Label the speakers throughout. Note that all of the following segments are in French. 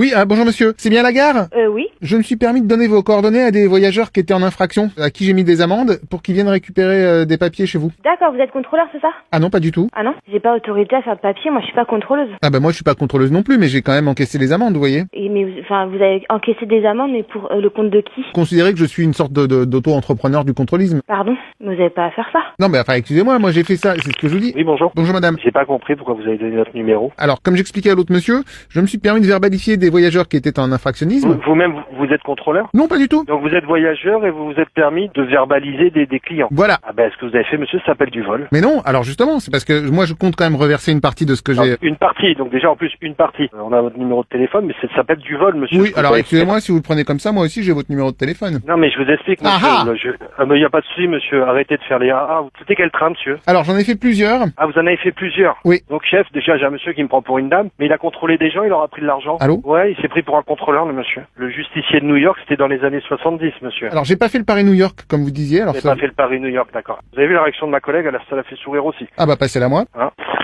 Speaker 1: Oui, bonjour monsieur, c'est bien la gare?
Speaker 2: Oui.
Speaker 1: Je me suis permis de donner vos coordonnées à des voyageurs qui étaient en infraction, à qui j'ai mis des amendes, pour qu'ils viennent récupérer des papiers chez vous.
Speaker 2: D'accord, vous êtes contrôleur, c'est ça?
Speaker 1: Ah non, pas du tout.
Speaker 2: Ah non, j'ai pas autorité à faire de papier, moi je suis pas contrôleuse.
Speaker 1: Ah bah moi je suis pas contrôleuse non plus, mais j'ai quand même encaissé les amendes, vous voyez.
Speaker 2: Et mais vous avez encaissé des amendes, mais pour le compte de qui?
Speaker 1: Considérez que je suis une sorte d'auto-entrepreneur du contrôlisme.
Speaker 2: Pardon? Mais vous avez pas à faire ça.
Speaker 1: Non mais enfin excusez-moi, moi j'ai fait ça, c'est ce que je vous dis.
Speaker 3: Oui, bonjour.
Speaker 1: Bonjour madame.
Speaker 3: J'ai pas compris pourquoi vous avez donné notre numéro.
Speaker 1: Alors, comme j'expliquais à l'autre monsieur, je me suis permis de verbalifier des voyageurs qui étaient en infractionnisme.
Speaker 3: Vous-même, vous êtes contrôleur?
Speaker 1: Non, pas du tout.
Speaker 3: Donc vous êtes voyageur et vous vous êtes permis de verbaliser des clients.
Speaker 1: Voilà.
Speaker 3: Ah ben, ce que vous avez fait, monsieur, ça s'appelle du vol.
Speaker 1: Mais non, alors justement, c'est parce que moi je compte quand même reverser une partie de ce que j'ai...
Speaker 3: Une partie, donc déjà en plus une partie. On a votre numéro de téléphone, mais ça s'appelle du vol, monsieur.
Speaker 1: Oui,
Speaker 3: Ce que
Speaker 1: alors
Speaker 3: vous avez
Speaker 1: excusez-moi, si vous le prenez comme ça, moi aussi j'ai votre numéro de téléphone.
Speaker 3: fait. Non, mais je vous explique, monsieur.
Speaker 1: Ah
Speaker 3: Mais il n'y a pas de souci, monsieur. Arrêtez de faire les AA. C'était quel train, monsieur?
Speaker 1: Alors j'en ai fait plusieurs.
Speaker 3: Ah, vous en avez fait plusieurs?
Speaker 1: Oui.
Speaker 3: Donc, chef, déjà, j'ai un monsieur qui me prend pour une dame, mais il a contrôlé des gens, il leur a pris de l'argent.
Speaker 1: Allô?
Speaker 3: Ouais, il s'est pris pour un contrôleur, le monsieur. Le justicier de New York, c'était dans les années 70, monsieur.
Speaker 1: Alors j'ai pas fait le Paris-New York, comme vous disiez, alors
Speaker 3: Vous
Speaker 1: ça...
Speaker 3: n'avez pas fait le Paris-New York, d'accord. Vous avez vu la réaction de ma collègue, ça l'a fait sourire aussi.
Speaker 1: Ah bah passez-la moi.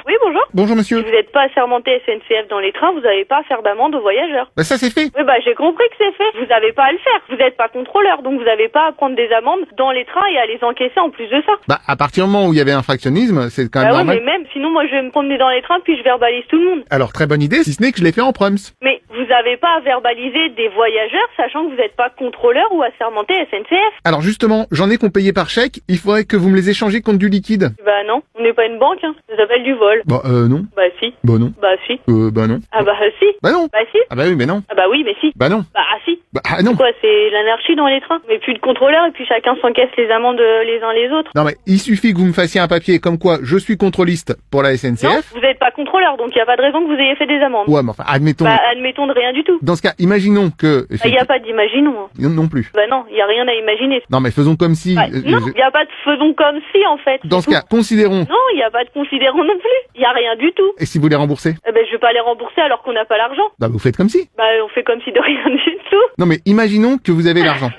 Speaker 2: Oui, bonjour.
Speaker 1: Bonjour
Speaker 2: Si
Speaker 1: monsieur.
Speaker 2: vous n'êtes pas assermenté SNCF dans les trains, vous n'avez pas à faire d'amende aux voyageurs.
Speaker 1: Bah ça c'est fait.
Speaker 2: Oui, j'ai compris que c'est fait. Vous n'avez pas à le faire. Vous n'êtes pas contrôleur, donc vous n'avez pas à prendre des amendes dans les trains et à les encaisser en plus de ça.
Speaker 1: Bah à partir du moment où il y avait infractionnisme, c'est quand même
Speaker 2: Oui,
Speaker 1: normal.
Speaker 2: mais même, sinon moi je vais me promener dans les trains puis je verbalise tout le monde.
Speaker 1: Alors très bonne idée, si ce n'est que je l'ai fait en proms.
Speaker 2: Mais vous n'avez pas à verbaliser des voyageurs sachant que vous n'êtes pas contrôleur ou assermenté SNCF.
Speaker 1: Alors justement, j'en ai qu'on payait par chèque, il faudrait que vous me les échangez contre du liquide.
Speaker 2: Bah non, on n'est pas une banque, hein. Ça s'appelle du vol.
Speaker 1: Bah non.
Speaker 2: Bah si.
Speaker 1: Bah non.
Speaker 2: Bah si.
Speaker 1: Bah non.
Speaker 2: Ah bah si.
Speaker 1: Bah non.
Speaker 2: Bah si.
Speaker 1: Ah bah oui, mais non.
Speaker 2: Ah bah oui, mais si.
Speaker 1: Bah non.
Speaker 2: Bah si.
Speaker 1: Bah ah non.
Speaker 2: Quoi, c'est l'anarchie dans les trains? Mais plus de contrôleurs et puis chacun s'encaisse les amendes les uns les autres.
Speaker 1: Non mais il suffit que vous me fassiez un papier comme quoi je suis contrôliste pour la
Speaker 2: Non,
Speaker 1: SNCF.
Speaker 2: vous n'êtes pas contrôleur, donc il n'y a pas de raison que vous ayez fait des amendes.
Speaker 1: Ouais, mais enfin, admettons.
Speaker 2: Bah admettons de rien du tout.
Speaker 1: Dans ce cas, imaginons que...
Speaker 2: Il n'y a pas d'imaginons. Hein.
Speaker 1: Non plus.
Speaker 2: Bah non, il n'y a rien à imaginer.
Speaker 1: Non mais faisons comme si...
Speaker 2: Bah, non, il n'y a pas de faisons comme si en fait.
Speaker 1: Dans
Speaker 2: c'est
Speaker 1: ce cas,
Speaker 2: tout.
Speaker 1: considérons...
Speaker 2: Non, il n'y a pas de considérons non plus. Il n'y a rien du tout.
Speaker 1: Et si vous les remboursez?
Speaker 2: Eh ben je vais pas les rembourser alors qu'on n'a pas l'argent.
Speaker 1: Bah vous faites comme si.
Speaker 2: Bah on fait comme si de rien du tout.
Speaker 1: Non mais imaginons que vous avez l'argent.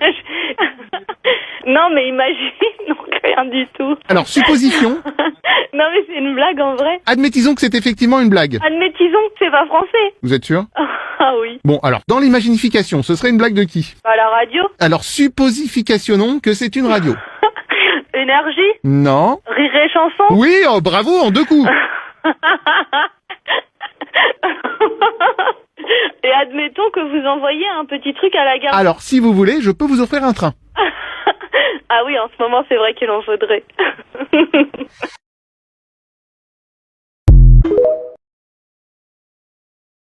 Speaker 2: Non mais imagine, non rien du tout.
Speaker 1: Alors supposition,
Speaker 2: Non mais c'est une blague en vrai.
Speaker 1: admettons que c'est effectivement une blague.
Speaker 2: Admettons que c'est pas français.
Speaker 1: Vous êtes sûr?
Speaker 2: Ah oui.
Speaker 1: Bon alors, dans l'imaginification, ce serait une blague de qui?
Speaker 2: À la radio.
Speaker 1: Alors supposificationnons que c'est une radio.
Speaker 2: Énergie.
Speaker 1: Non.
Speaker 2: Rire et chanson.
Speaker 1: Oui, oh, bravo, en 2 coups.
Speaker 2: Et admettons que vous envoyez un petit truc à la gare.
Speaker 1: Alors si vous voulez, je peux vous offrir un train.
Speaker 2: Ah oui, en ce moment c'est vrai qu'il en faudrait.